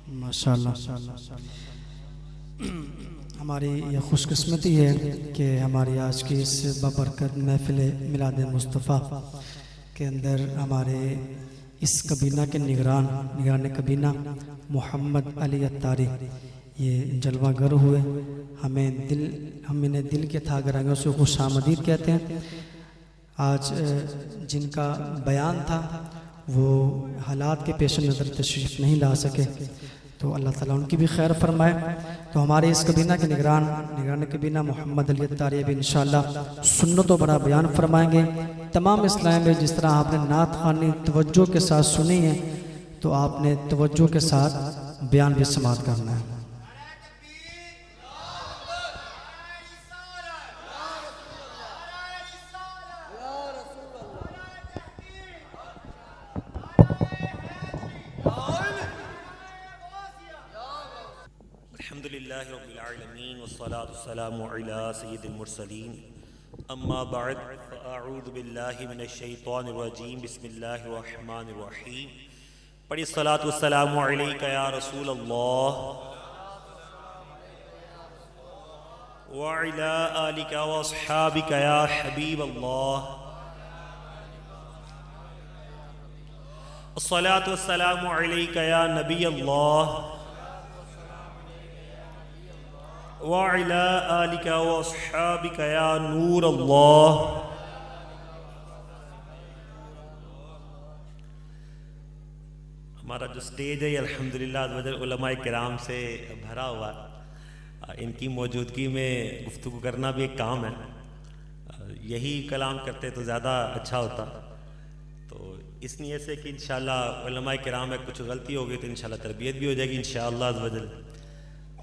ماشاءاللہ ہماری یہ خوش قسمتی ہے کہ ہماری آج کی اس بابرکت محفل میلاد مصطفیٰ کے اندر ہمارے اس کابینہ کے نگران کابینہ محمد علی اتاری یہ جلوہ گر ہوئے. ہم انہیں دل کے تھاگ رنگوں سے خوش آمدید کہتے ہیں. آج جن کا بیان تھا وہ حالات کے پیش نظر تشریف نہیں لا سکے، تو اللہ تعالیٰ ان کی بھی خیر فرمائے. تو ہمارے اس کابینہ کے نگران کابینہ محمد علی اتاری ابھی انشاءاللہ سنت و بڑا بیان فرمائیں گے. تمام اسلام میں جس طرح آپ نے نعت خوانی توجہ کے ساتھ سنی ہے تو آپ نے توجہ کے ساتھ بیان بھی سماعت کرنا ہے. الحمدللہ رب العالمین والصلاة والسلام علی سید المرسلین اما بعد فاعوذ باللہ من الشیطان الرجیم بسم اللہ الرحمن الرحیم. پڑھی الصلاة والسلام علیکہ یا رسول اللہ وعلی آلکہ واصحابکہ یا حبیب اللہ. الصلاة والسلام علیکہ یا نبی اللہ وعلی آلکہ واصحابکہ یا نور اللہ. ہمارا جو سٹیج ہے یہ الحمدللہ علماء کرام سے بھرا ہوا ہے. ان کی موجودگی میں گفتگو کرنا بھی ایک کام ہے. یہی کلام کرتے تو زیادہ اچھا ہوتا. تو اس نیت سے کہ انشاءاللہ علماء کرام میں کچھ غلطی ہوگی تو انشاءاللہ تربیت بھی ہو جائے گی انشاءاللہ عزوجل،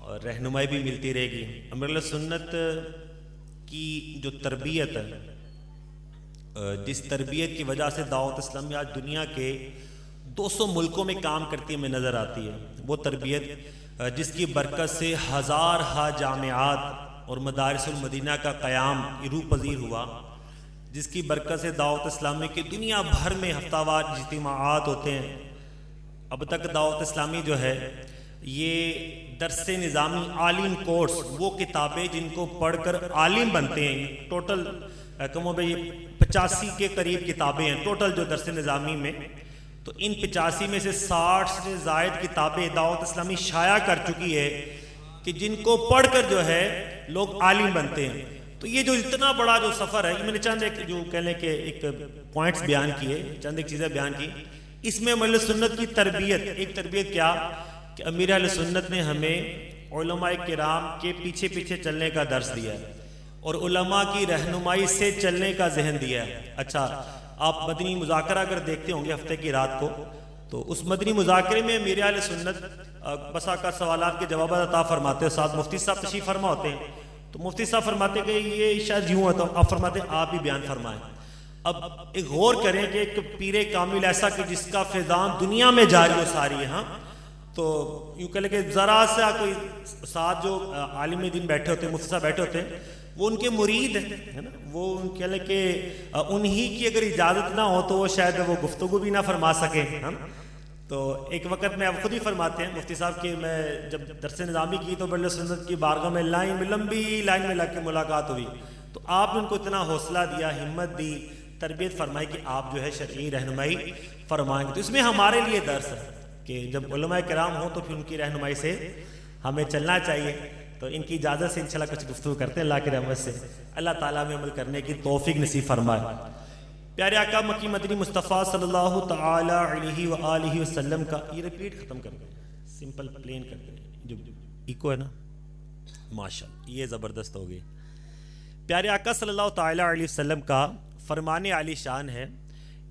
اور رہنمائی بھی ملتی رہے گی. امر سنت کی جو تربیت ہے، جس تربیت کی وجہ سے دعوت اسلامی آج دنیا کے 200 ملکوں میں کام کرتی ہے، میں نظر آتی ہے، وہ تربیت جس کی برکت سے ہزارہ جامعات اور مدارس المدینہ کا قیام روح پذیر ہوا، جس کی برکت سے دعوت اسلامی کی دنیا بھر میں ہفتہ وار اجتماعات ہوتے ہیں. اب تک دعوت اسلامی جو ہے یہ درس نظامی عالم کورس، وہ کتابیں جن کو پڑھ کر عالم بنتے ہیں، ٹوٹل کم و بیش 85 کے قریب کتابیں ہیں ٹوٹل جو درس نظامی میں. تو ان 85 میں سے 60 سے زائد کتابیں دعوت اسلامی شائع کر چکی ہے کہ جن کو پڑھ کر جو ہے لوگ عالم بنتے ہیں. تو یہ جو اتنا بڑا جو سفر ہے، یہ میں نے چند ایک جو کہنے کے ایک پوائنٹس بیان کیے، چند ایک چیزیں بیان کی. اس میں اہل سنت کی تربیت، ایک تربیت کیا کہ امیر اہل سنت نے ہمیں علماء کرام کے پیچھے پیچھے چلنے کا درس دیا ہے اور علماء کی رہنمائی سے چلنے کا ذہن دیا ہے. اچھا، آپ مدنی مذاکرہ اگر دیکھتے ہوں گے ہفتے کی رات کو، تو اس مدنی مذاکرے میں امیر اہل سنت بسا کا سوالات کے جوابات عطا فرماتے ہیں. ساتھ مفتی صاحب تشریف فرما ہوتے ہیں، تو مفتی صاحب فرماتے کہ یہ شاید یوں ہے، تو آپ فرماتے ہیں آپ بھی بیان فرمائیں. اب ایک غور کریں کہ ایک پیر کامل ایسا کہ جس کا فیضان دنیا میں جاری و ساری ہے، ہاں، تو یوں کہہ لیں کہ ذرا سا کوئی ساتھ جو عالم دین بیٹھے ہوتے ہیں، مفتی صاحب بیٹھے ہوتے ہیں، وہ ان کے مرید ہیں نا، وہ کہہ لیں کہ انہی کی اگر اجازت نہ ہو تو وہ شاید وہ گفتگو بھی نہ فرما سکیں. تو ایک وقت میں اب خود ہی فرماتے ہیں مفتی صاحب کہ میں جب درس نظامی کی تو بڑے سنت کی بارگاہ میں لمبی لائن میں لگ کے ملاقات ہوئی، تو آپ نے ان کو اتنا حوصلہ دیا، ہمت دی، تربیت فرمائی کہ آپ جو ہے شرعی رہنمائی فرمائیں گے. تو اس میں ہمارے لیے درس ہے کہ جب علماء کرام ہوں تو پھر ان کی رہنمائی سے ہمیں چلنا چاہیے. تو ان کی اجازت سے انشاءاللہ کچھ گفتگو کرتے ہیں اللہ کی رحمت سے. اللہ تعالیٰ میں عمل کرنے کی توفیق نصیب فرمائے. پیارے آقا مکی مدنی مصطفیٰ صلی اللہ تعالی علیہ وآلہ وسلم کا یہ ریپیٹ ختم کر دیں، سمپل پلین کر دیں، جو ایکو ہے نا، ماشاءاللہ یہ زبردست ہو گئی. پیارے آقا صلی اللہ تعالی علیہ وسلم کا فرمان عالی شان ہے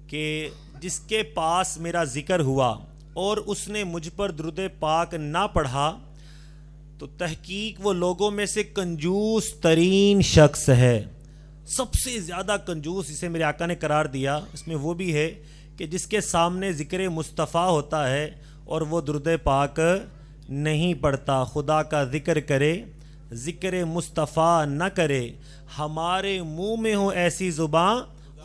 کہ جس کے پاس میرا ذکر ہوا اور اس نے مجھ پر درود پاک نہ پڑھا تو تحقیق وہ لوگوں میں سے کنجوس ترین شخص ہے. سب سے زیادہ کنجوس اسے میرے آقا نے قرار دیا. اس میں وہ بھی ہے کہ جس کے سامنے ذکر مصطفیٰ ہوتا ہے اور وہ درود پاک نہیں پڑھتا. خدا کا ذکر کرے ذکر مصطفیٰ نہ کرے، ہمارے منہ میں ہو ایسی زباں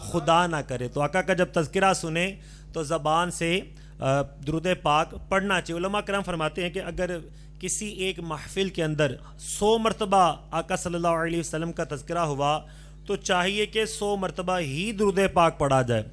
خدا نہ کرے. تو آقا کا جب تذکرہ سنے تو زبان سے درود پاک پڑھنا چاہیے. علماء کرام فرماتے ہیں کہ اگر کسی ایک محفل کے اندر 100 مرتبہ آقا صلی اللہ علیہ وسلم کا تذکرہ ہوا تو چاہیے کہ 100 مرتبہ ہی درود پاک پڑھا جائے.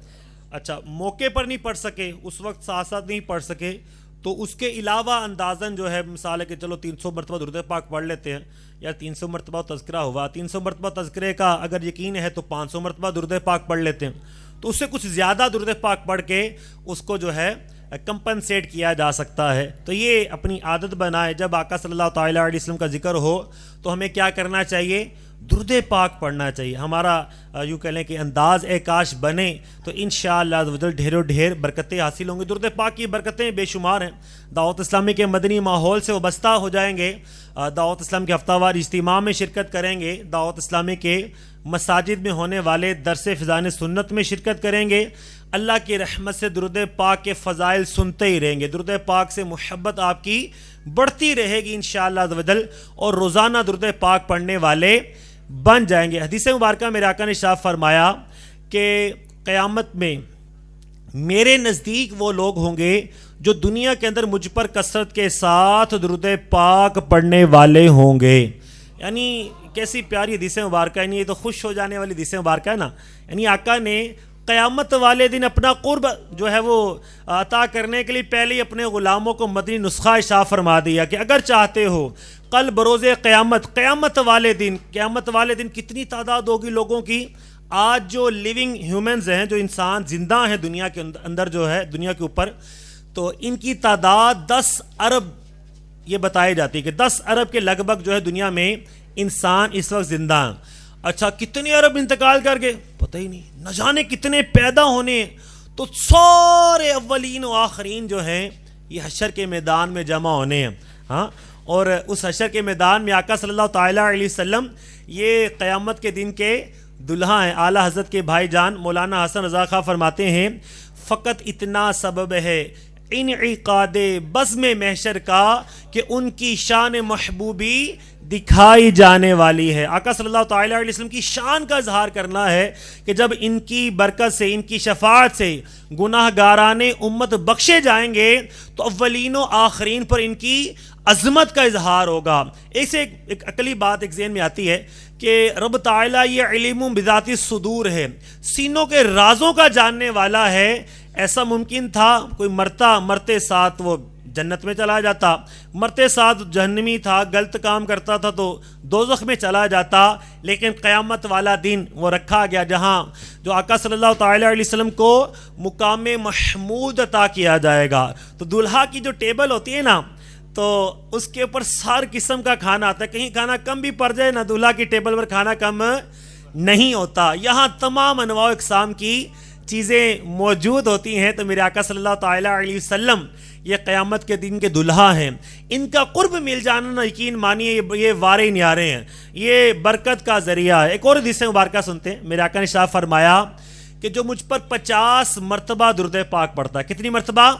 اچھا موقع پر نہیں پڑھ سکے, اس وقت ساتھ ساتھ نہیں پڑھ سکے, تو اس کے علاوہ اندازاً جو ہے مثال ہے کہ چلو 300 مرتبہ درود پاک پڑھ لیتے ہیں, یا 300 مرتبہ تذکرہ ہوا, 300 مرتبہ تذکرے کا اگر یقین ہے تو 500 مرتبہ درود پاک پڑھ لیتے ہیں, تو اس سے کچھ زیادہ درود پاک پڑھ کے اس کو جو ہے کمپنسیٹ کیا جا سکتا ہے. تو یہ اپنی عادت بنائے, جب آقا صلی اللہ تعالیٰ علیہ وسلم کا ذکر ہو تو ہمیں کیا کرنا چاہیے, درود پاک پڑھنا چاہیے. ہمارا یوں کہہ لیں کہ انداز کاش بنے تو انشاءاللہ عزوجل ڈھیروں ڈھیر برکتیں حاصل ہوں گی. درود پاک کی برکتیں بے شمار ہیں. دعوت اسلامی کے مدنی ماحول سے وابستہ ہو جائیں گے, دعوت اسلام کے ہفتہ وار اجتماع میں شرکت کریں گے, دعوت اسلامی کے مساجد میں ہونے والے درس فضائل سنت میں شرکت کریں گے, اللہ کی رحمت سے درود پاک کے فضائل سنتے ہی رہیں گے, درود پاک سے محبت آپ کی بڑھتی رہے گی انشاءاللہ عزوجل, اور روزانہ درود پاک پڑھنے والے بن جائیں گے. حدیث مبارکہ میرے آقا نے ارشاد فرمایا کہ قیامت میں میرے نزدیک وہ لوگ ہوں گے جو دنیا کے اندر مجھ پر کثرت کے ساتھ درود پاک پڑھنے والے ہوں گے. یعنی کیسی پیاری حدیث مبارکہ, یعنی یہ تو خوش ہو جانے والی حدیث مبارکہ ہے نا. یعنی آقا نے قیامت والے دن اپنا قرب جو ہے وہ عطا کرنے کے لیے پہلے ہی اپنے غلاموں کو مدنی نسخہ ارشاد فرما دیا کہ اگر چاہتے ہو کل بروز قیامت والے دن کتنی تعداد ہوگی لوگوں کی. آج جو لیونگ ہیومنز ہیں, جو انسان زندہ ہیں دنیا کے اندر جو ہے دنیا کے اوپر, تو ان کی تعداد 10 ارب یہ بتائی جاتی ہے کہ 10 ارب کے لگ بھگ جو ہے دنیا میں انسان اس وقت زندہ ہیں. اچھا کتنے ارب انتقال کر گئے پتہ ہی نہیں, نہ جانے کتنے پیدا ہونے ہیں. تو سارے اولین و آخرین جو ہیں یہ حشر کے میدان میں جمع ہونے ہیں. ہاں, اور اس حشر کے میدان میں آقا صلی اللہ تعالیٰ علیہ وسلم یہ قیامت کے دن کے دلہا ہیں. اعلیٰ حضرت کے بھائی جان مولانا حسن رضا خان فرماتے ہیں فقط اتنا سبب ہے انعقاد بزم محشر کا کہ ان کی شان محبوبی دکھائی جانے والی ہے. آقا صلی اللہ تعالیٰ علیہ وسلم کی شان کا اظہار کرنا ہے کہ جب ان کی برکت سے, ان کی شفاعت سے گناہ گاران امت بخشے جائیں گے تو اولین و آخرین پر ان کی عظمت کا اظہار ہوگا. ایک عقلی بات ایک ذہن میں آتی ہے کہ رب تعالیٰ یہ علم بذات الصدور ہے, سینوں کے رازوں کا جاننے والا ہے. ایسا ممکن تھا کوئی مرتے ساتھ وہ جنت میں چلا جاتا, مرتے ساتھ جہنمی تھا, غلط کام کرتا تھا تو دوزخ میں چلا جاتا, لیکن قیامت والا دن وہ رکھا گیا جہاں جو آقا صلی اللہ تعالیٰ علیہ وسلم کو مقام محمود عطا کیا جائے گا. تو دلہا کی جو ٹیبل ہوتی ہے نا, تو اس کے اوپر ہر قسم کا کھانا آتا ہے, کہیں کھانا کم بھی پڑ جائے نا, دلہا کی ٹیبل پر کھانا کم نہیں ہوتا. یہاں تمام انواع اقسام کی چیزیں موجود ہوتی ہیں. تو میرے آقا صلی اللہ تعالیٰ علیہ وسلم یہ قیامت کے دن کے دلہا ہیں, ان کا قرب مل جانا نا یقین مانیے یہ وارے نیارے ہیں, یہ برکت کا ذریعہ ہے. ایک اور حدیث مبارکہ سنتے ہیں. میرے آقا نے ارشاد فرمایا کہ جو مجھ پر 50 مرتبہ درود پاک پڑھتا ہے, کتنی مرتبہ,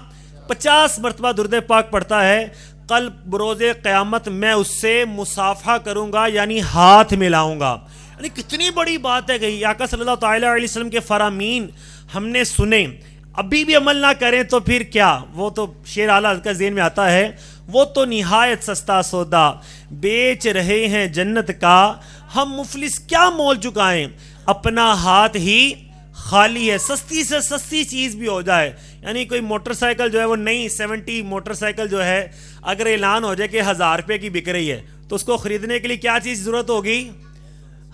50 مرتبہ درود پاک پڑھتا ہے, کل بروز قیامت میں اس سے مصافحہ کروں گا, یعنی ہاتھ ملاؤں گا. یعنی کتنی بڑی بات ہے کہ آقا صلی اللہ تعالیٰ علیہ وسلم کے فرامین ہم نے سنے, ابھی بھی عمل نہ کریں تو پھر کیا. وہ تو شعر اعلیٰ کا ذہن میں آتا ہے, وہ تو نہایت سستا سودا بیچ رہے ہیں جنت کا, ہم مفلس کیا مول چکائیں, اپنا ہاتھ ہی خالی ہے. سستی سے سستی چیز بھی ہو جائے, یعنی کوئی موٹر سائیکل جو ہے وہ نئی 70 موٹر سائیکل جو ہے اگر اعلان ہو جائے کہ 1000 روپے کی بک رہی ہے, تو اس کو خریدنے کے لیے کیا چیز ضرورت ہوگی,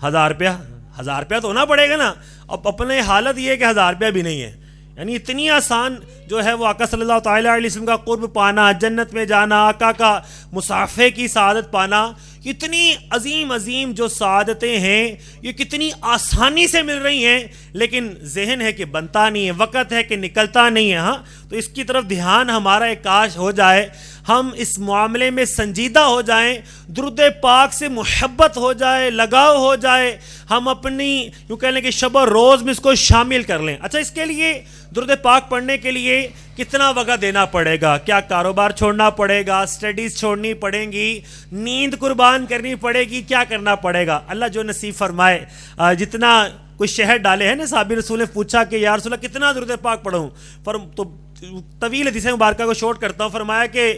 1000 روپیہ تو ہونا پڑے گا نا. اب اپنے حالت یہ ہے کہ 1000 روپیہ بھی نہیں ہے. یعنی اتنی آسان جو ہے وہ آقا صلی اللہ تعالیٰ علیہ وسلم کا قرب پانا, جنت میں جانا, آقا کا مصافحے کی سعادت پانا, اتنی عظیم جو سعادتیں ہیں یہ کتنی آسانی سے مل رہی ہیں, لیکن ذہن ہے کہ بنتا نہیں ہے, وقت ہے کہ نکلتا نہیں ہے. ہاں, تو اس کی طرف دھیان ہمارا ایک کاش ہو جائے, ہم اس معاملے میں سنجیدہ ہو جائیں, درود پاک سے محبت ہو جائے, لگاؤ ہو جائے, ہم اپنی یوں کہہ لیں کہ شب و روز میں اس کو شامل کر لیں. اچھا, اس کے لیے درود پاک پڑھنے کے لیے کتنا وقت دینا پڑے گا, کیا کاروبار چھوڑنا پڑے گا, اسٹڈیز چھوڑنی پڑیں گی, نیند قربان کرنی پڑے گی, کیا کرنا پڑے گا, اللہ جو نصیب فرمائے. جتنا کوئی شہر ڈالے ہیں نا, صحابی رسول نے پوچھا کہ یا رسول اللہ کتنا درود پاک پڑھوں, تو طویل حدیث مبارکہ کو شارٹ کرتا ہوں. فرمایا کہ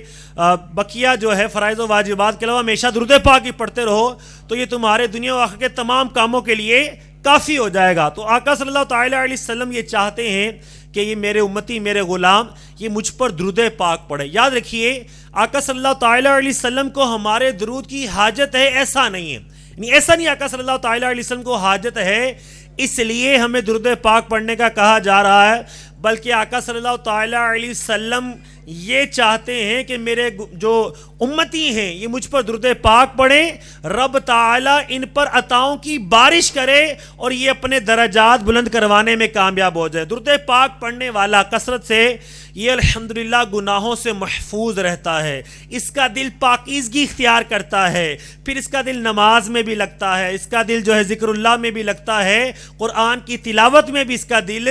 بقیہ جو ہے فرائض و واجبات کے علاوہ ہمیشہ درود پاک ہی پڑھتے رہو تو یہ تمہارے دنیا و آخرت کے تمام کاموں کے لیے کافی ہو جائے گا. تو آقا صلی اللہ تعالیٰ علیہ وسلم یہ چاہتے ہیں کہ یہ میرے امتی، میرے غلام یہ مجھ پر درود پاک پڑھے. یاد رکھیے آقا صلی اللہ تعالیٰ علیہ وسلم کو ہمارے درود کی حاجت ہے ایسا نہیں ہے، یعنی ایسا نہیں آقا صلی اللہ تعالیٰ علیہ وسلم کو حاجت ہے اس لیے ہمیں درود پاک پڑھنے کا کہا جا رہا ہے، بلکہ آقا صلی اللہ تعالیٰ علیہ وسلم یہ چاہتے ہیں کہ میرے جو امتی ہیں یہ مجھ پر درود پاک پڑھیں، رب تعالیٰ ان پر عطاؤں کی بارش کرے اور یہ اپنے درجات بلند کروانے میں کامیاب ہو جائے. درود پاک پڑھنے والا کثرت سے یہ الحمدللہ گناہوں سے محفوظ رہتا ہے، اس کا دل پاکیزگی اختیار کرتا ہے، پھر اس کا دل نماز میں بھی لگتا ہے، اس کا دل جو ہے ذکر اللہ میں بھی لگتا ہے، قرآن کی تلاوت میں بھی اس کا دل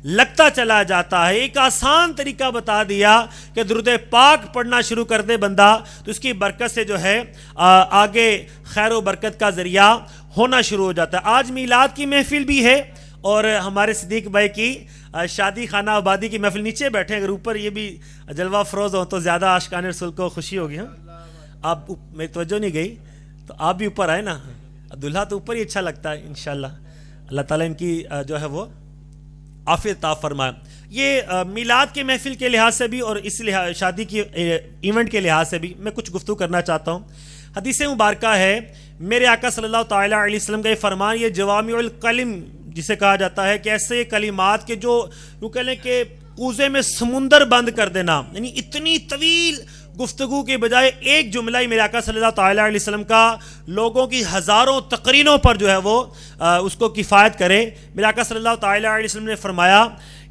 لگتا چلا جاتا ہے. ایک آسان طریقہ بتا دیا کہ درود پاک پڑھنا شروع کر دے بندہ تو اس کی برکت سے جو ہے آگے خیر و برکت کا ذریعہ ہونا شروع ہو جاتا ہے. آج میلاد کی محفل بھی ہے اور ہمارے صدیق بھائی کی شادی خانہ آبادی کی محفل. نیچے بیٹھے اگر اوپر یہ بھی جلوہ فروز ہو تو زیادہ عاشقان رسول کو خوشی ہوگی. آپ میری توجہ نہیں گئی تو آپ بھی اوپر آئے نا، دلہا تو اوپر ہی اچھا لگتا ہے. انشاءاللہ اللہ تعالیٰ ان کی جو ہے وہ عافیت عطا فرمائے. یہ میلاد کے محفل کے لحاظ سے بھی اور اس لحاظ شادی کی ایونٹ کے لحاظ سے بھی میں کچھ گفتگو کرنا چاہتا ہوں. حدیث مبارکہ ہے میرے آقا صلی اللہ تعالیٰ علیہ وسلم کا یہ فرمان، یہ جوامع الکلم جسے کہا جاتا ہے کہ ایسے کلمات کے جو یوں کہہ لیں کہ کوزے میں سمندر بند کر دینا، یعنی اتنی طویل گفتگو کے بجائے ایک جملہ ہی میرے آقا صلی اللہ تعالیٰ علیہ وسلم کا لوگوں کی ہزاروں تقرینوں پر جو ہے وہ اس کو کفایت کرے. میرے آقا صلی اللہ تعالیٰ علیہ وسلم نے فرمایا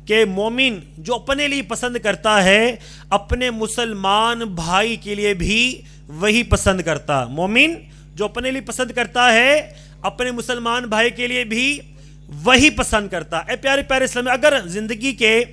کہ مومن جو اپنے لیے پسند کرتا ہے اپنے مسلمان بھائی کے لیے بھی وہی پسند کرتا. مومن جو اپنے لیے پسند کرتا ہے اپنے مسلمان بھائی کے لیے بھی وہی پسند کرتا. اے پیارے پیارے اسلام، اگر زندگی کے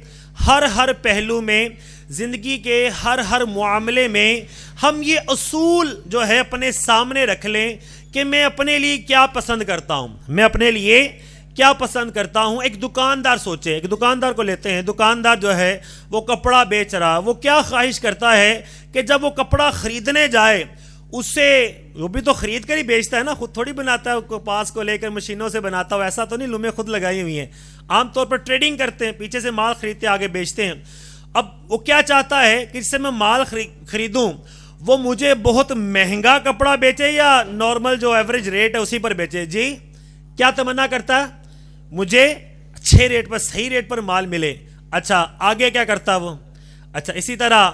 ہر پہلو میں، زندگی کے ہر معاملے میں ہم یہ اصول جو ہے اپنے سامنے رکھ لیں کہ میں اپنے لیے کیا پسند کرتا ہوں، میں اپنے لیے کیا پسند کرتا ہوں. ایک دکاندار سوچے، ایک دکاندار کو لیتے ہیں، دکاندار جو ہے وہ کپڑا بیچ رہا، وہ کیا خواہش کرتا ہے کہ جب وہ کپڑا خریدنے جائے اسے، وہ بھی تو خرید کر ہی بیچتا ہے نا، خود تھوڑی بناتا ہے، کپاس کو لے کر مشینوں سے بناتا ہو، ایسا تو نہیں لومیں خود لگائی ہوئی ہیں. عام طور پر ٹریڈنگ کرتے ہیں، پیچھے سے مال خریدتے آگے بیچتے ہیں. اب وہ کیا چاہتا ہے کہ جس سے میں مال خریدوں وہ مجھے بہت مہنگا کپڑا بیچے یا نارمل جو ایوریج ریٹ ہے اسی پر بیچے. جی کیا تمنا کرتا ہے؟ مجھے اچھے ریٹ پر، صحیح ریٹ پر مال ملے. اچھا آگے کیا کرتا وہ؟ اچھا اسی طرح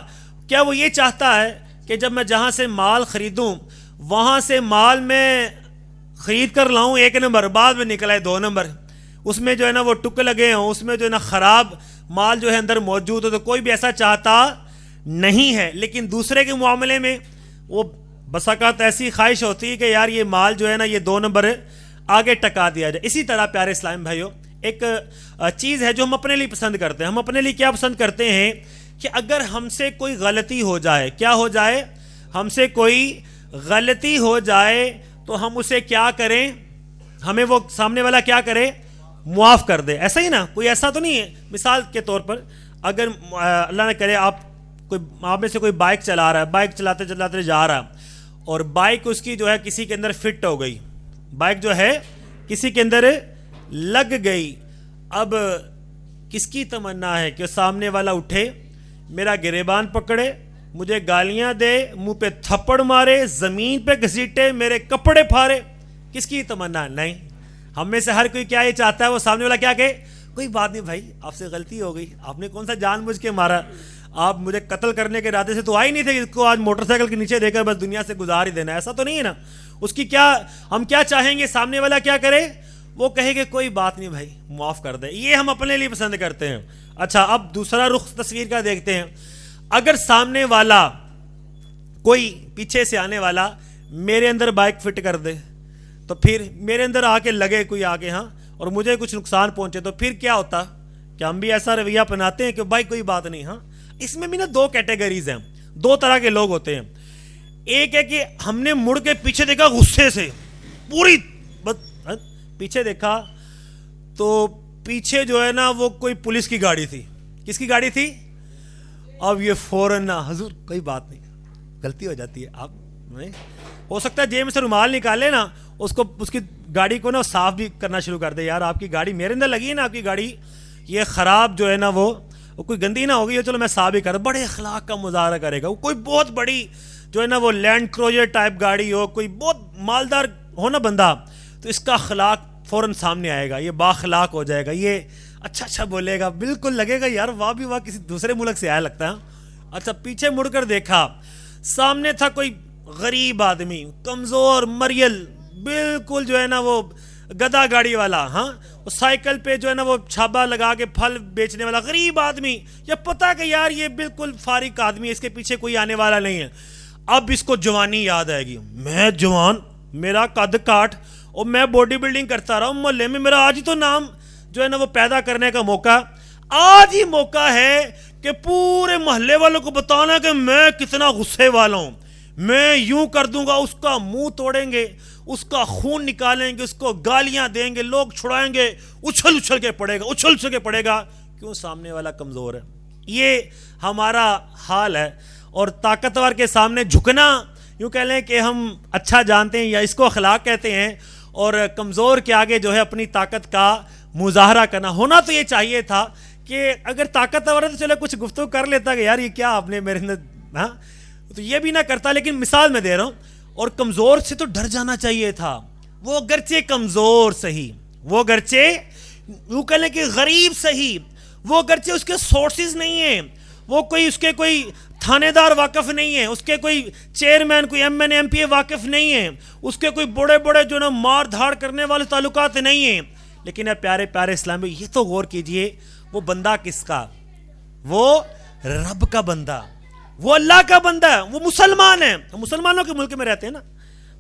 کیا وہ یہ چاہتا ہے کہ جب میں جہاں سے مال خریدوں وہاں سے مال میں خرید کر لاؤں 1 نمبر، بعد میں نکلا ہے 2 نمبر، اس میں جو ہے نا وہ ٹک لگے ہوں، اس میں جو ہے نا خراب مال جو ہے اندر موجود ہو؟ تو کوئی بھی ایسا چاہتا نہیں ہے. لیکن دوسرے کے معاملے میں وہ بس اوقات ایسی خواہش ہوتی ہے کہ یار یہ مال جو ہے نا یہ 2 نمبر آگے ٹکا دیا جائے. اسی طرح پیارے اسلام بھائیوں ایک چیز ہے جو ہم اپنے لیے پسند کرتے ہیں. ہم اپنے لیے کیا پسند کرتے ہیں کہ اگر ہم سے کوئی غلطی ہو جائے، کیا ہو جائے؟ ہم سے کوئی غلطی ہو جائے تو ہم اسے کیا کریں؟ ہمیں وہ سامنے والا کیا کرے؟ معاف کر دے. ایسا ہی نا، کوئی ایسا تو نہیں ہے. مثال کے طور پر اگر اللہ نہ کرے آپ میں سے کوئی بائک چلا رہا ہے، بائک چلاتے چلاتے جا رہا ہے اور بائک اس کی جو ہے کسی کے اندر فٹ ہو گئی، بائک جو ہے کسی کے اندر لگ گئی. اب کس کی تمنا ہے کہ سامنے والا اٹھے، میرا گریبان پکڑے، مجھے گالیاں دے، منہ پہ تھپڑ مارے، زمین پہ گھسیٹے، میرے کپڑے پھاڑے؟ کس کی تمنا؟ نہیں. ہم میں سے ہر کوئی کیا یہ چاہتا ہے وہ سامنے والا کیا کہے؟ کوئی بات نہیں بھائی، آپ سے غلطی ہو گئی، آپ نے کون سا جان بوجھ کے مارا، آپ مجھے قتل کرنے کے ارادے سے تو آئے نہیں تھے، اس کو آج موٹر سائیکل کے نیچے دے کر بس دنیا سے گزار ہی دینا. ایسا تو نہیں ہے نا. اس کی کیا ہم کیا چاہیں گے سامنے والا کیا کرے؟ وہ کہے کہ کوئی بات نہیں بھائی معاف کر دے. یہ ہم اپنے لیے پسند کرتے ہیں. اچھا اب دوسرا رخ تصویر کا دیکھتے ہیں. اگر سامنے والا کوئی پیچھے سے آنے والا میرے اندر بائک فٹ کر دے تو پھر میرے اندر آ کے لگے کوئی آگے ہاں اور مجھے کچھ نقصان پہنچے تو پھر کیا ہوتا؟ کہ ہم بھی ایسا رویہ اپناتے ہیں کہ بھائی کوئی بات نہیں. ہاں اس میں بھی نا 2 کیٹیگریز ہیں، 2 طرح کے لوگ ہوتے ہیں. ایک ہے کہ ہم نے مڑ کے پیچھے دیکھا غصے سے، پوری پیچھے دیکھا تو پیچھے جو ہے نا وہ کوئی پولیس کی گاڑی تھی. کس کی گاڑی تھی؟ اب یہ فوراً حضور کوئی بات نہیں, غلطی ہو جاتی ہے, آپ ہو سکتا ہے جیب میں سے رومال نکالے نا, اس کی گاڑی کو نا صاف بھی کرنا شروع کر دے, یار آپ کی گاڑی میرے اندر لگی ہے نا, آپ کی گاڑی یہ خراب جو ہے نا وہ کوئی گندی نہ ہوگی, چلو میں صاف ہی کر, بڑے اخلاق کا مظاہرہ کرے گا. کوئی بہت بڑی جو ہے نا وہ لینڈ کروزر ٹائپ گاڑی ہو, کوئی بہت مالدار ہو نا بندہ, تو اس کا اخلاق فوراً سامنے آئے گا, یہ باخلاق ہو جائے گا, یہ اچھا بولے گا, بالکل لگے گا یار واہ بھی واہ کسی دوسرے ملک سے آیا لگتا ہے. اچھا پیچھے مڑ کر دیکھا, سامنے تھا کوئی غریب آدمی, کمزور مریل, بالکل جو ہے نا وہ گدا گاڑی والا, ہاں وہ سائیکل پہ جو ہے نا وہ چھابا لگا کے پھل بیچنے والا غریب آدمی. یہ پتا کہ یار یہ بالکل فارغ آدمی ہے, اس کے پیچھے کوئی آنے والا نہیں ہے. اب اس کو جوانی یاد آئے گی, میں جوان, میرا قد کاٹ, اور میں باڈی بلڈنگ کرتا رہا ہوں محلے میں, میرا آج ہی تو نام جو ہے نا وہ پیدا کرنے کا موقع, آج ہی موقع ہے کہ پورے محلے والوں کو بتانا کہ میں کتنا غصے والا ہوں, میں یوں کر دوں گا, اس کا منہ توڑیں گے, اس کا خون نکالیں گے, اس کو گالیاں دیں گے, لوگ چھڑائیں گے, اچھل کے پڑے گا, کیوں سامنے والا کمزور ہے. یہ ہمارا حال ہے. اور طاقتور کے سامنے جھکنا, یوں کہہ لیں کہ ہم اچھا جانتے ہیں یا اس کو اخلاق کہتے ہیں, اور کمزور کے آگے جو ہے اپنی طاقت کا مظاہرہ کرنا. ہونا تو یہ چاہیے تھا کہ اگر طاقتور ہے تو چلو کچھ گفتگو کر لیتا کہ یار یہ کیا آپ نے میرے اندر, ہاں تو یہ بھی نہ کرتا. لیکن مثال میں دے رہا ہوں, اور کمزور سے تو ڈر جانا چاہیے تھا. وہ گرچہ کمزور سہی, وہ گرچہ یوں کہہ لیں کہ غریب سہی, وہ گرچہ اس کے سورسز نہیں ہیں, وہ کوئی اس کے کوئی تھانے دار واقف نہیں ہے, اس کے کوئی چیئرمین, کوئی ایم این ایم پی اے واقف نہیں ہے, اس کے کوئی بڑے جو نا مار دھاڑ کرنے والے تعلقات نہیں ہیں. لیکن اے پیارے اسلامی, یہ تو غور کیجئے, وہ بندہ کس کا, وہ رب کا بندہ, وہ اللہ کا بندہ ہے, وہ مسلمان ہے. مسلمانوں کے ملک میں رہتے ہیں نا,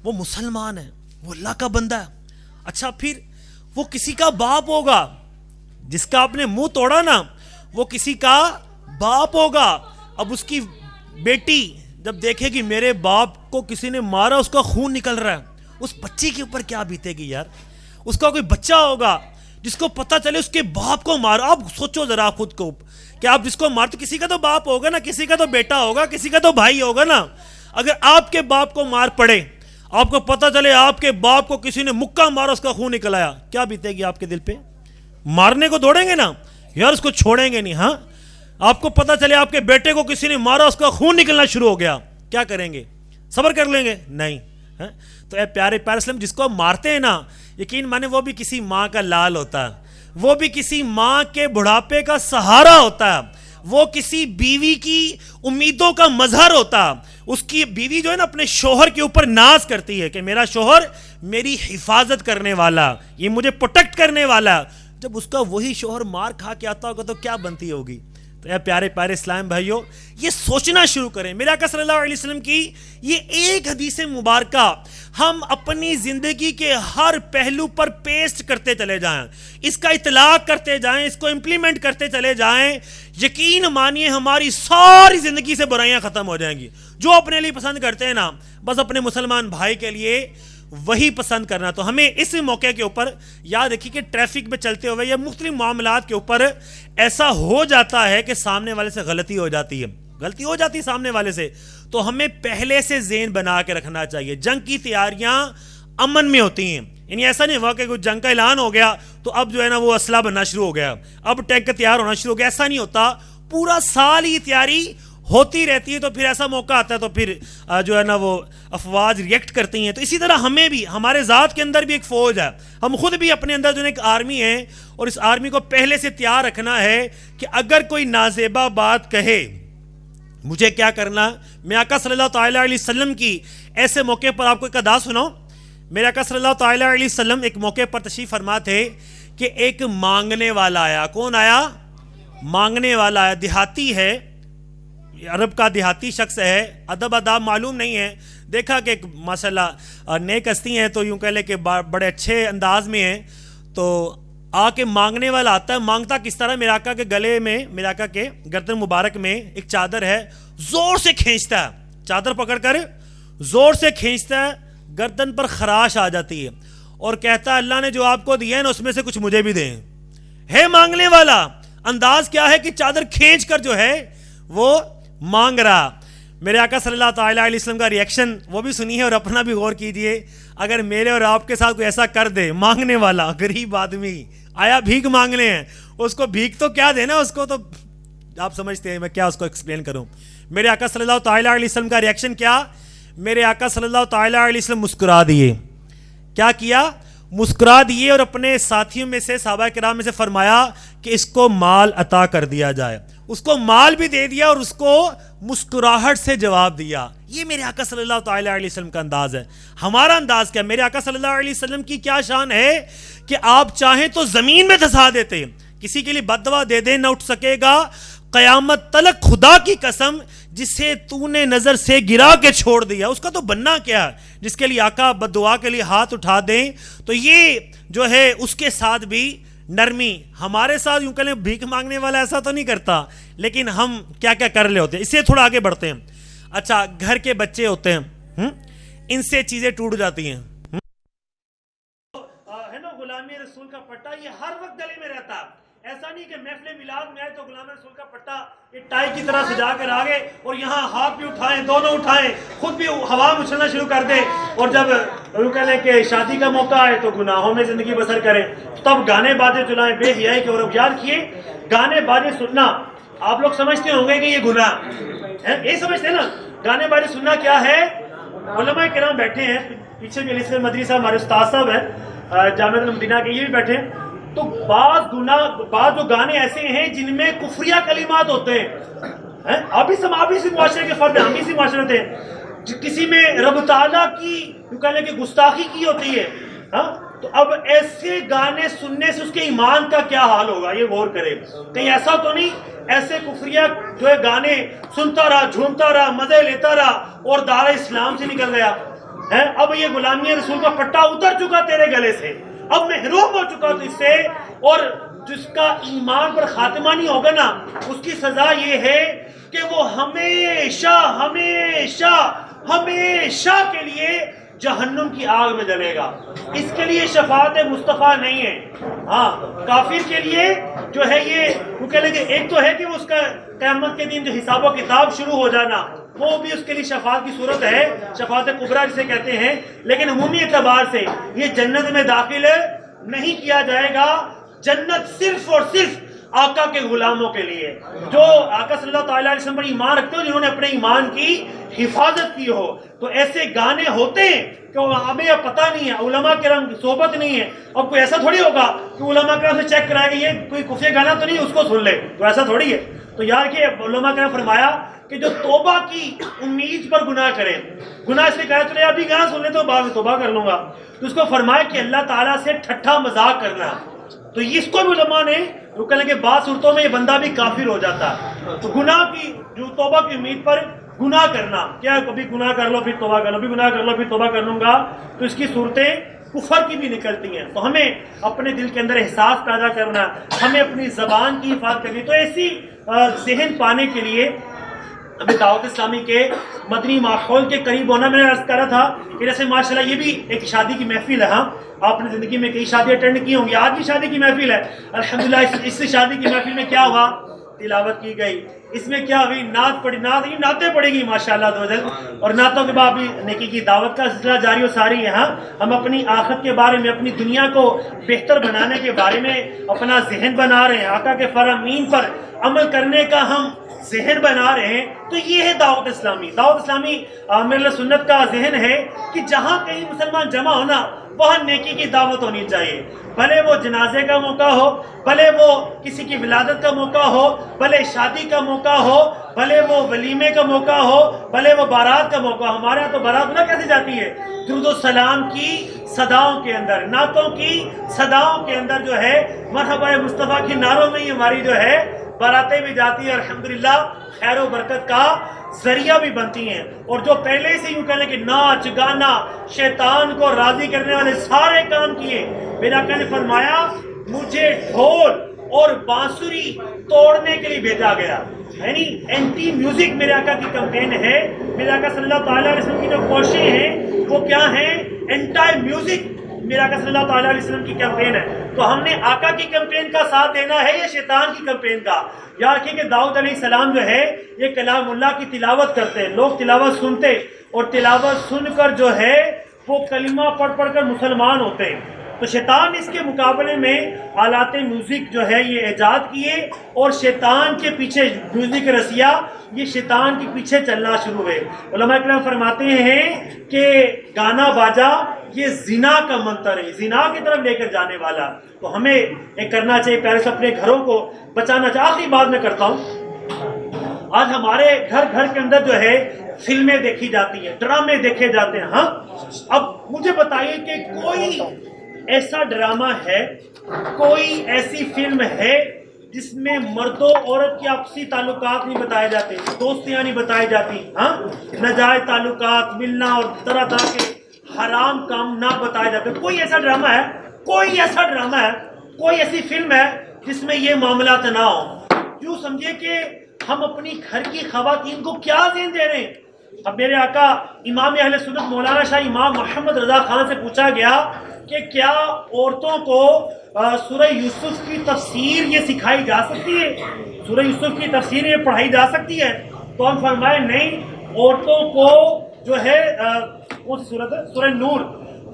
وہ مسلمان ہے, وہ اللہ کا بندہ ہے. اچھا پھر وہ کسی کا باپ ہوگا, جس کا آپ نے منہ توڑا نا, وہ کسی کا باپ ہوگا. اب اس کی بیٹی جب دیکھے گی میرے باپ کو کسی نے مارا, اس کا خون نکل رہا ہے, اس بچی کے اوپر کیا بیتے گی یار. اس کا کوئی بچہ ہوگا جس کو پتہ چلے اس کے باپ کو مارا. آپ سوچو ذرا خود کو کہ آپ جس کو مارتے, کسی کا تو باپ ہوگا نا, کسی کا تو بیٹا ہوگا, کسی کا تو بھائی ہوگا نا. اگر آپ کے باپ کو مار پڑے, آپ کو پتہ چلے آپ کے باپ کو کسی نے مکہ مارا, اس کا خون نکل آیا, کیا بیتے گی آپ کے دل پہ؟ مارنے کو دوڑیں گے نا یار, اس کو چھوڑیں گے نہیں. ہاں آپ کو پتہ چلے آپ کے بیٹے کو کسی نے مارا, اس کا خون نکلنا شروع ہو گیا, کیا کریں گے؟ صبر کر لیں گے؟ نہیں. تو اے پیارے اسلام, جس کو مارتے ہیں نا, یقین مانے وہ بھی کسی ماں کا لال ہوتا ہے, وہ بھی کسی ماں کے بڑھاپے کا سہارا ہوتا ہے, وہ کسی بیوی کی امیدوں کا مظہر ہوتا ہے. اس کی بیوی جو ہے نا اپنے شوہر کے اوپر ناز کرتی ہے کہ میرا شوہر میری حفاظت کرنے والا, یہ مجھے پروٹیکٹ کرنے والا. جب اس کا وہی شوہر مار کھا کے آتا ہوگا تو کیا بنتی ہوگی؟ تو اے پیارے اسلام بھائیو, یہ سوچنا شروع کریں. میرے آقا صلی اللہ علیہ وسلم کی یہ ایک حدیث مبارکہ ہم اپنی زندگی کے ہر پہلو پر پیسٹ کرتے چلے جائیں, اس کا اطلاق کرتے جائیں, اس کو امپلیمنٹ کرتے چلے جائیں, یقین مانیے ہماری ساری زندگی سے برائیاں ختم ہو جائیں گی. جو اپنے لیے پسند کرتے ہیں نا, بس اپنے مسلمان بھائی کے لیے وہی پسند کرنا. تو ہمیں اس موقع کے اوپر یاد رکھیے کہ ٹریفک میں چلتے ہوئے یا مختلف معاملات کے اوپر ایسا ہو جاتا ہے کہ سامنے والے سے غلطی ہو جاتی ہے سامنے والے سے, تو ہمیں پہلے سے ذہن بنا کے رکھنا چاہیے. جنگ کی تیاریاں امن میں ہوتی ہیں, یعنی ایسا نہیں ہوا کہ کوئی جنگ کا اعلان ہو گیا تو اب جو ہے نا وہ اسلحہ بننا شروع ہو گیا, اب ٹینک تیار ہونا شروع ہو گیا. ایسا نہیں ہوتا, پورا سال ہی تیاری ہوتی رہتی ہے. تو پھر ایسا موقع آتا ہے تو پھر جو ہے نا وہ افواج ریئیکٹ کرتی ہیں. تو اسی طرح ہمیں بھی, ہمارے ذات کے اندر بھی ایک فوج ہے, ہم خود بھی اپنے اندر جو ہے ایک آرمی ہے, اور اس آرمی کو پہلے سے تیار رکھنا ہے کہ اگر کوئی نازیبہ بات کہے مجھے کیا کرنا. میں آقا صلی اللہ تعالیٰ علیہ وسلم کی ایسے موقع پر آپ کو ایک ادا سناؤں. میرے آقا صلی اللہ تعالیٰ علیہ وسلم ایک موقع پر تشریف فرما تھے کہ ایک مانگنے والا آیا. کون آیا؟ مانگنے والا آیا. دیہاتی ہے, عرب کا دیہاتی شخص ہے, ادب آداب معلوم نہیں ہے. دیکھا کہ ماشاءاللہ نیک ہستی ہیں تو یوں کہہ لے کہ بڑے اچھے انداز میں ہیں. تو آ کے مانگنے والا آتا ہے. مانگتا کس طرح؟ میرے آقا کے گلے میں, میرے آقا کے گردن مبارک میں ایک چادر ہے, زور سے کھینچتا ہے, چادر پکڑ کر زور سے کھینچتا ہے, گردن پر خراش آ جاتی ہے اور کہتا ہے اللہ نے جو آپ کو دیا ہے نا اس میں سے کچھ مجھے بھی دیں. ہے مانگنے والا, انداز کیا ہے کہ چادر کھینچ کر جو ہے وہ مانگ رہا. میرے آقا صلی اللہ تعالیٰ علیہ وسلم کا ریئیکشن وہ بھی سنیے اور اپنا بھی غور کیجئے. اگر میرے اور آپ کے ساتھ کوئی ایسا کر دے, مانگنے والا غریب آدمی آیا بھیک مانگنے ہیں, اس کو بھیک تو کیا دینا, اس کو تو آپ سمجھتے ہیں میں کیا اس کو ایکسپلین کروں. میرے آقا صلی اللہ تعالیٰ علیہ وسلم کا ریئیکشن کیا, میرے آقا صلی اللہ تعالیٰ علیہ وسلم مسکرا دیے. کیا کیا؟ مسکرا دیے, اور اپنے ساتھیوں میں سے صحابہ کرام میں سے فرمایا کہ اس کو مال عطا کر دیا جائے. اس کو مال بھی دے دیا اور اس کو مسکراہٹ سے جواب دیا. یہ میرے آقا صلی اللہ تعالیٰ علیہ وسلم کا انداز ہے. ہمارا انداز کیا؟ میرے آقا صلی اللہ علیہ وسلم کی کیا شان ہے کہ آپ چاہیں تو زمین میں دھسا دیتے, کسی کے لیے بد دعا دے دیں نہ اٹھ سکے گا قیامت تلک. خدا کی قسم جسے تو نے نظر سے گرا کے چھوڑ دیا, اس کا تو بننا کیا ہے. جس کے لیے آقا بد دعا کے لیے ہاتھ اٹھا دیں, تو یہ جو ہے اس کے ساتھ بھی نرمی. ہمارے ساتھ یوں کہیں بھیک مانگنے والا ایسا تو نہیں کرتا, لیکن ہم کیا کیا کر لے ہوتے ہیں. اس سے تھوڑا آگے بڑھتے ہیں. اچھا, گھر کے بچے ہوتے ہیں, ان سے چیزیں ٹوٹ جاتی ہیں, ہے نا. غلامی رسول کا پٹا یہ ہر وقت گلے میں رہتا. ایسا نہیں کہ محفل میلاد میں آئے تو غلام رسول کا پٹا یہ ٹائی کی طرح سجا کر آگے, اور یہاں ہاتھ بھی اٹھائیں, دونوں اٹھائیں, خود بھی ہوا میں اچھلنا شروع کر دیں, اور جب کہہ لیں کہ شادی کا موقع آئے تو گناہوں میں زندگی بسر کریں, تب گانے بازے چلائیں بے حیائی کے. اور یاد کیے گانے بازے سننا آپ لوگ سمجھتے ہوں گے کہ یہ گناہ ہے, یہی سمجھتے ہیں نا. گانے بازے سننا کیا ہے؟ علماء کرام بیٹھے ہیں پیچھے بھی, علی اصغر مدری صاحب ہمارے استاد صاحب ہیں جامعہ المدینہ کے, یہ بھی بیٹھے ہیں. تو بعض جو گانے ایسے ہیں جن میں کفریہ کلمات ہوتے ہیں. آپ اسی معاشرے کے فرد ہیں, ہم اسی معاشرے ہوتے ہیں. کسی میں رب تعالیٰ کی کہنے کی گستاخی کی ہوتی ہے. تو اب ایسے گانے سننے سے اس کے ایمان کا کیا حال ہوگا, یہ غور کرے. کہیں ایسا تو نہیں ایسے کفریہ جو ہے گانے سنتا رہا, جھومتا رہا, مزے لیتا رہا اور دار اسلام سے نکل گیا. اب یہ غلامی رسول کا پٹا اتر چکا تیرے گلے سے, اب محروم ہو چکا تو اس سے, اور جس کا ایمان پر خاتمہ نہیں ہوگا نا, اس کی سزا یہ ہے کہ وہ ہمیشہ ہمیشہ ہمیشہ کے لیے جہنم کی آگ میں جلے گا. اس کے لیے شفاعت مصطفیٰ نہیں ہے. ہاں, کافر کے لیے جو ہے یہ وہ کہہ لیں گے, ایک تو ہے کہ وہ اس کا قیامت کے دن جو حساب و کتاب شروع ہو جانا, وہ بھی اس کے لیے شفاعت کی صورت ہے, شفاعت کبریٰ جسے کہتے ہیں. لیکن عمومی اعتبار سے یہ جنت میں داخل نہیں کیا جائے گا. جنت صرف اور صرف آقا کے غلاموں کے لیے, جو آقا صلی اللہ تعالیٰ علیہ وسلم پر ایمان رکھتے ہو, جنہوں نے اپنے ایمان کی حفاظت کی ہو. تو ایسے گانے ہوتے ہیں کہ ہمیں یہ پتہ نہیں ہے, علماء کرام کی صحبت نہیں ہے. اب کوئی ایسا تھوڑی ہوگا کہ علماء کرام سے چیک کرائے گا یہ کوئی کفری گانا تو نہیں, اس کو سن لے, تو ایسا تھوڑی ہے. تو یار کہ علماء کرام فرمایا کہ جو توبہ کی امید پر گناہ کرے, گناہ اس لیے کہا چلے ابھی گانا سن لے تو بعد میں توبہ کر لوں گا, تو اس کو فرمایا کہ اللہ تعالیٰ سے ٹھٹھا مذاق کرنا. تو اس کو بھی علماء نے وہ کہنے کہ بعض صورتوں میں یہ بندہ بھی کافر ہو جاتا ہے. تو گناہ کی جو توبہ کی امید پر گناہ کرنا, کیا کبھی گناہ کر لو پھر توبہ کر لو, بھی گناہ کر لو پھر توبہ کر لوں گا, تو اس کی صورتیں کفر کی بھی نکلتی ہیں. تو ہمیں اپنے دل کے اندر احساس پیدا کرنا, ہمیں اپنی زبان کی حفاظت کرنی. تو ایسی ذہن پانے کے لیے ابھی دعوت اسلامی کے مدنی ماحول کے قریب ہونا, میں نے عرض کر رہا تھا کہ جیسے ماشاءاللہ یہ بھی ایک شادی کی محفل ہے. ہاں, آپ نے زندگی میں کئی شادی اٹینڈ کی ہوں گی, آج بھی شادی کی محفل ہے الحمدللہ. اس شادی کی محفل میں کیا ہوا, تلاوت کی گئی, اس میں کیا ہوئی, نعت پڑھی, نعتیں پڑھی گئی ماشاءاللہ, اور نعتوں کے بعد بھی نیکی کی دعوت کا سلسلہ جاری و ساری ہے. ہاں, ہم اپنی آخرت کے بارے میں, اپنی دنیا کو بہتر بنانے کے بارے میں اپنا ذہن بنا رہے ہیں, آقا کے فرامین پر عمل کرنے کا ہم ذہن بنا رہے ہیں. تو یہ ہے دعوت اسلامی. دعوت اسلامی میرے سنت کا ذہن ہے کہ جہاں کہیں مسلمان جمع ہونا وہاں نیکی کی دعوت ہونی چاہیے, بھلے وہ جنازے کا موقع ہو, بھلے وہ کسی کی ولادت کا موقع ہو, بھلے شادی کا موقع ہو, بھلے وہ ولیمے کا موقع ہو, بھلے وہ بارات کا موقع ہو. ہمارے یہاں تو بارات نہ کیسے جاتی ہے, درود و سلام کی صداؤں کے اندر, نعتوں کی صداؤں کے اندر جو ہے مرحبا مصطفیٰ کی نعروں میں ہی ہماری جو ہے باراتیں بھی جاتی ہیں, الحمدللہ خیر و برکت کا ذریعہ بھی بنتی ہیں. اور جو پہلے سے یوں کہنے کہ ناچ گانا شیطان کو راضی کرنے والے سارے کام کیے, میرے آقا نے فرمایا مجھے ڈھول اور بانسری توڑنے کے لیے بھیجا گیا. یعنی اینٹی میوزک میرے آقا کی کمپین ہے. میرے آقا صلی اللہ تعالیٰ علیہ وسلم کی جو کوششیں ہیں وہ کیا ہیں, اینٹی میوزک میرے آقا صلی اللہ تعالیٰ علیہ وسلم کی کیمپین ہے. تو ہم نے آقا کی کیمپین کا ساتھ دینا ہے یا شیطان کی کیمپین کا؟ یاد رکھیے کہ داؤد علیہ السلام جو ہے یہ کلام اللہ کی تلاوت کرتے ہیں، لوگ تلاوت سنتے اور تلاوت سن کر جو ہے وہ کلمہ پڑھ پڑھ کر مسلمان ہوتے ہیں. تو شیطان اس کے مقابلے میں آلات میوزک جو ہے یہ ایجاد کیے اور شیطان کے پیچھے میوزک رسیا یہ شیطان کے پیچھے چلنا شروع ہوئے. علماء کرام فرماتے ہیں کہ گانا باجا یہ زنا کا منتر ہے، زنا کی طرف لے کر جانے والا. تو ہمیں یہ کرنا چاہیے پیارے سے اپنے گھروں کو بچانا چاہیے. آخری بات میں کرتا ہوں، آج ہمارے گھر کے اندر جو ہے فلمیں دیکھی جاتی ہیں، ڈرامے دیکھے جاتے ہیں. ہاں اب مجھے بتائیے کہ کوئی ایسا ڈرامہ ہے، کوئی ایسی فلم ہے جس میں مرد و عورت کے آپسی تعلقات نہیں بتائے جاتے، دوستیاں نہیں بتائی جاتی، ہاں ناجائز تعلقات، ملنا اور طرح طرح کے حرام کام نہ بتائے جاتے؟ کوئی ایسا ڈرامہ ہے، کوئی ایسا ڈرامہ ہے، کوئی ایسی فلم ہے جس میں یہ معاملات نہ ہو؟ یوں سمجھے کہ ہم اپنی گھر کی خواتین کو کیا ذہن دے رہے ہیں. اب میرے آقا امام اہل سنت مولانا شاہ امام محمد رضا خان سے پوچھا گیا کہ کیا عورتوں کو سورہ یوسف کی تفسیر یہ سکھائی جا سکتی ہے، سورہ یوسف کی تفسیر یہ پڑھائی جا سکتی ہے؟ تو ہم فرمائے نہیں، عورتوں کو جو ہے کون سی سورت ہے،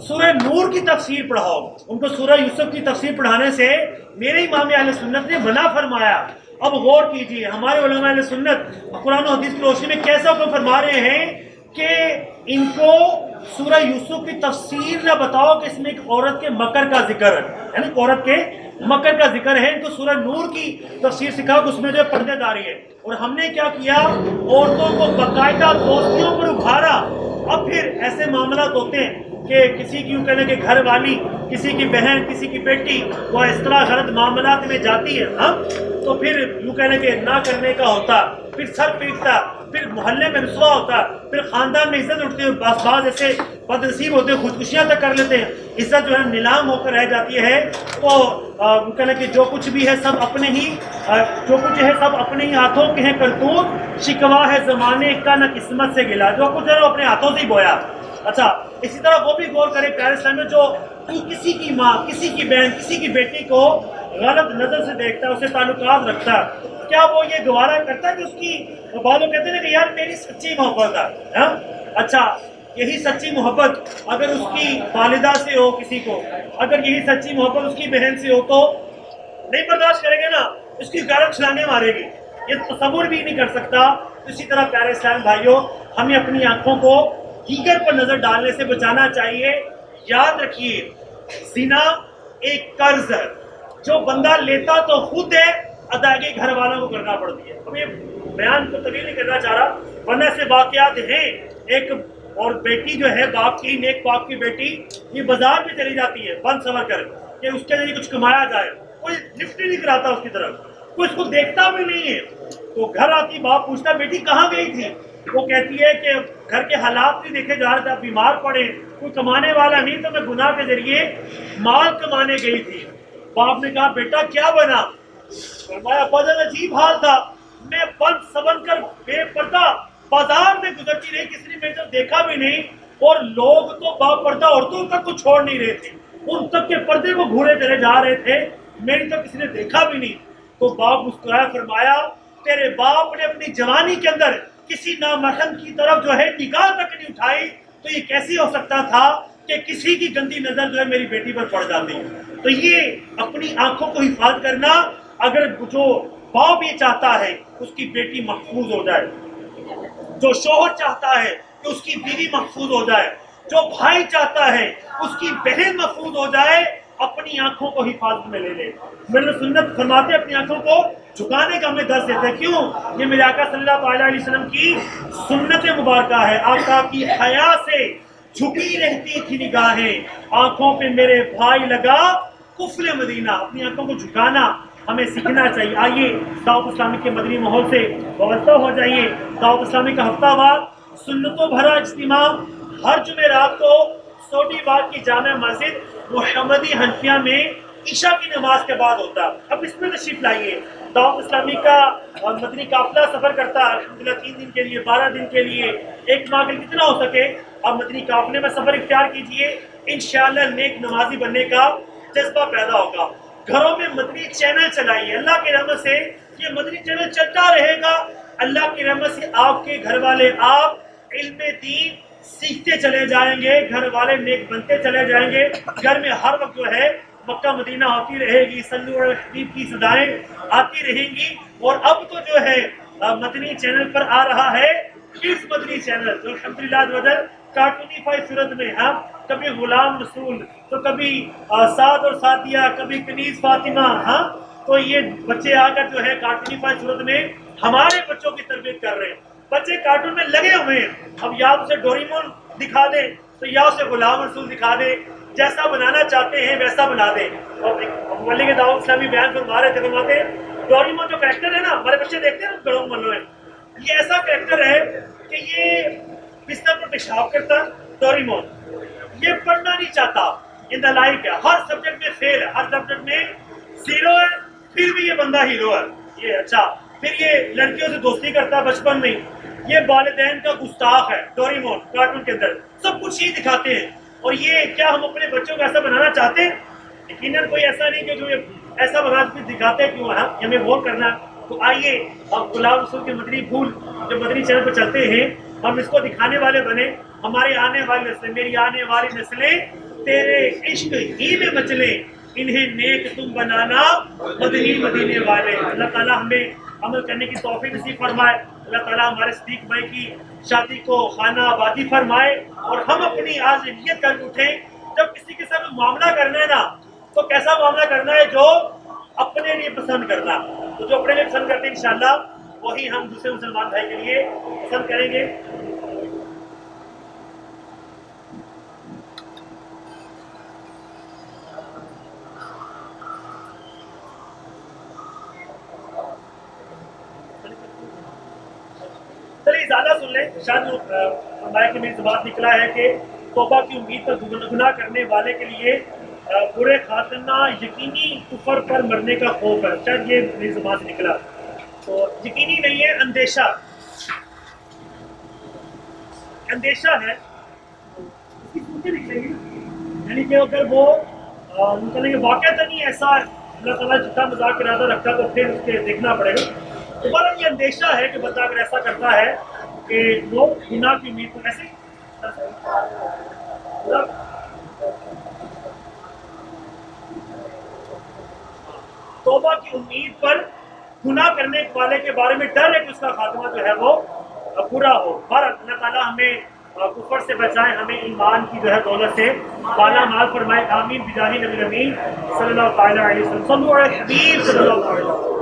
سورہ نور کی تفسیر پڑھاؤ. ان کو سورہ یوسف کی تفسیر پڑھانے سے میرے امام اہل سنت نے منع فرمایا. اب غور کیجئے ہمارے علماء اہل سنت قرآن و حدیث کی روشنی میں کیسا حکم فرما رہے ہیں کہ ان کو سورہ یوسف کی تفسیر نہ بتاؤ کہ اس میں ایک عورت کے مکر کا ذکر ہے، یعنی عورت کے مکر کا ذکر ہے. ان کو سورہ نور کی تفسیر سکھاؤ کہ اس میں جو پردے داری ہے. اور ہم نے کیا کیا، عورتوں کو باقاعدہ دوستیوں پر ابھارا. اب پھر ایسے معاملات ہوتے ہیں کہ کسی کی یوں کہنے کہ گھر والی، کسی کی بہن، کسی کی بیٹی وہ اس طرح غلط معاملات میں جاتی ہے، ہاں تو پھر یوں کہنے کہ نہ کرنے کا ہوتا، پھر سر پیٹتا، پھر محلے میں رسوا ہوتا، پھر خاندان میں عزت اٹھتی ہے. بعض ایسے بد نصیب ہوتے ہیں خودکشیاں تک کر لیتے ہیں، عزت جو ہے نیلام ہو کر رہ جاتی ہے. تو کہنا کہ جو کچھ بھی ہے سب اپنے ہی ہاتھوں کے ہیں کرتوت، شکوا ہے زمانے کا نہ قسمت سے گلا. جو کچھ ہے وہ اپنے ہاتھوں سے ہی بویا. اچھا اسی طرح وہ بھی غور کرے پیارے اسلام میں، جو کسی کی ماں، کسی کی بہن، کسی کی بیٹی کو غلط نظر سے دیکھتا ہے، اسے تعلقات رکھتا ہے، کیا وہ یہ گوارا کرتا ہے کہ اس کی بعض لوگ کہتے ہیں کہ یار میری سچی محبت ہے. اچھا یہی سچی محبت اگر اس کی والدہ سے ہو، کسی کو اگر یہی سچی محبت اس کی بہن سے ہو تو نہیں برداشت کرے گا نا، اس کی غیرت چھلانے مارے گی، یہ تصور بھی نہیں کر سکتا. اسی طرح پیارے اسلام بھائیوں، ہمیں اپنی آنکھوں کو دیگر پر نظر ڈالنے سے بچانا چاہیے. یاد رکھیے زنا ایک قرض ہے، جو بندہ لیتا تو خود ہے، ادائیگی گھر والوں کو کرنا پڑتی ہے. اب یہ بیان کو طویل نہیں کرنا چاہ رہا، ورنہ سے واقعات ہیں. ایک اور بیٹی جو ہے باپ کی، نیک باپ کی بیٹی، یہ بازار میں چلی جاتی ہے بند سور کر کہ اس کے لیے کچھ کمایا جائے، کوئی لفٹ نہیں کراتا اس کی طرف، کوئی اس کو دیکھتا بھی نہیں ہے. تو گھر آتی باپ پوچھتا بیٹی کہاں گئی تھی؟ وہ کہتی ہے کہ گھر کے حالات بھی دیکھے جا رہے تھے، بیمار پڑے، کوئی کمانے والا نہیں تو میں گناہ کے ذریعے مال کمانے گئی تھی. باپ نے کہا بیٹا کیا بنا؟ فرمایا بہت عجیب حال تھا، میں بند سبن کر بے پردہ بازار میں گزرتی رہی، کسی نے میرے طرف دیکھا بھی نہیں، اور لوگ تو با پردہ عورتوں تک کو چھوڑ نہیں رہے تھے، ان تک کے پردے کو گھورے چلے جا رہے تھے، میری تو کسی نے دیکھا بھی نہیں. تو باپ مسکرایا، فرمایا تیرے باپ نے اپنی جوانی کے اندر کسی نامحرم کی طرف جو ہے نگاہ تک نہیں اٹھائی، تو یہ کیسی ہو سکتا تھا کہ کسی کی گندی نظر جو ہے میری بیٹی پر پڑ جاتی. تو یہ اپنی آنکھوں کو حفاظت کرنا، اگر جو باپ یہ چاہتا ہے اس کی بیٹی محفوظ ہو جائے، جو شوہر چاہتا ہے کہ اس کی بیوی محفوظ ہو جائے، جو بھائی چاہتا ہے اس کی بہن محفوظ ہو جائے، اپنی آنکھوں کو حفاظت میں لے لے. میرے سنت فرماتے اپنی آنکھوں کو جھکانے کا ہمیں درس دیتے ہیں. کیوں؟ یہ میرے آقا صلی اللہ علیہ وسلم کی سنت مبارکہ ہے. آقا کی حیا سے جھکی رہتی تھی نگاہیں، آنکھوں پہ میرے بھائی لگا کفر مدینہ. اپنی آنکھوں کو جھکانا ہمیں سیکھنا چاہیے. آئیے دعوت اسلامی کے مدنی ماحول سے وابستہ ہو جائیے. دعوت اسلامی کا ہفتہ وار سنتوں بھرا اجتماع ہر جمعرات کو سوٹی باغ کی جامع مسجد محمدی حنفیہ میں عشاء کی نماز کے بعد ہوتا ہے. اب اس میں تشریف لائیے. دعوت اسلامی کا مدنی قافلہ سفر کرتا ہے الحمدللہ 3 دن کے لیے، 12 دن کے لیے، 1 ماہ کے لیے، جتنا ہو سکے آپ مدنی قافلے میں سفر اختیار کیجیے. انشاءاللہ نیک نمازی بننے کا جذبہ پیدا ہوگا. گھروں میں مدنی چینل چلائیے, اللہ کی رحمت سے یہ مدنی چینل چلتا رہے گا. اللہ کی رحمت سے آپ کے گھر والے, آپ علم دین سیکھتے چلے جائیں گے, گھر والے نیک بنتے چلے جائیں گے. گھر میں ہر وقت جو ہے مکہ مدینہ ہوتی رہے گی, صلو علی الحبیب کی صدائیں آتی رہیں گی. اور اب تو جو ہے مدنی چینل پر آ رہا ہے کس مدنی چینل, جو الحمدللہ کارٹونی فائی صورت میں, ہاں کبھی غلام رسول, تو کبھی سعد اور سعدیہ, کبھی کنیز فاطمہ. ہاں تو یہ بچے آ کر جو ہے کارٹونی فائی صورت میں ہمارے بچوں کی تربیت کر رہے ہیں. بچے کارٹون میں لگے ہوئے ہیں. اب یا اسے ڈوریمون دکھا دیں تو یا اسے غلام رسول دکھا دیں, جیسا بنانا چاہتے ہیں ویسا بنا دیں. اور مولی کے دعوت اسلامی بیان فرما رہے تھے, فرماتے ڈوریمون جو کریکٹر ہے نا, ہمارے بچے دیکھتے ہیں گڑوں ملوں میں, یہ ایسا کریکٹر ہے کہ یہ بستر پر پیشاب کرتا. ڈوریمون یہ پڑھنا نہیں چاہتا, ان دا لائف ہے, ہر سبجیکٹ میں فیل ہے, ہر سبجیکٹ میں زیرو ہے, پھر بھی یہ بندہ ہیرو ہے. یہ اچھا, پھر یہ لڑکیوں سے دوستی کرتا ہے بچپن میں, یہ والدین کا گستاخ ہے. ڈوریمون کارٹون کے اندر سب کچھ ہی دکھاتے ہیں. اور یہ کیا ہم اپنے بچوں کو ایسا بنانا چاہتے ہیں؟ یقیناً کوئی ایسا نہیں کہ جو ایسا بنا دکھاتے ہیں, کیوں ہمیں وہ کرنا. تو آئیے ہم غلام رسول کے مدنی پھول جو مدنی چینل پر چلتے ہیں, ہم اس کو دکھانے والے بنے. ہماری آنے والی نسلیں, میری آنے والی نسلیں تیرے عشق ہی میں مچلیں, انہیں نیک تم بنانا مدنی مدینے والے. اللہ تعالیٰ ہمیں عمل کرنے کی توفیق نصیب فرمائے. اللہ تعالیٰ ہمارے صدیق بھائی کی شادی کو خانہ آبادی فرمائے, اور ہم اپنی آج نیت کر اٹھیں جب کسی کے ساتھ معاملہ کرنا ہے نا, تو کیسا معاملہ کرنا ہے جو اپنے لیے پسند کرنا. تو جو اپنے لیے پسند کرتے ہیں انشاءاللہ وہی ہم دوسرے مسلمان بھائی کے لیے پسند کریں گے. چلیے زیادہ سن لیں, شاید فرمایا کہ میری زبان نکلا ہے کہ توبہ کی امید پر گناہ کرنے والے کے لیے برے خاتمہ یقینی کفر پر مرنے کا خوف ہے. شاید یہ میری زبان سے نکلا, تو یقینی نہیں ہے, اندیشہ ہے. اس کی صورتیں نکلیں گی, یعنی کہ اگر وہ نکلیں گے واقعہ تو نہیں ایسا اللہ تعالیٰ جتنا مذاق ارادہ رکھتا تو پھر اس کے دیکھنا پڑے گا. تو بہرحال یہ اندیشہ ہے کہ بندہ اگر ایسا کرتا ہے کہ وہ گناہ کی امید کو ایسے توبہ کی امید پر گناہ کرنے والے کے بارے میں ڈر ہے کہ اس کا خاتمہ جو ہے وہ برا ہو. بہرحال اللہ تعالیٰ ہمیں کفر سے بچائے, ہمیں ایمان کی جو ہے دولت سے بالا مال فرمائے. آمین بجاہ نبی الامین صلی اللہ علیہ وسلم. صلو علی الحبیب صلی اللہ علیہ وسلم.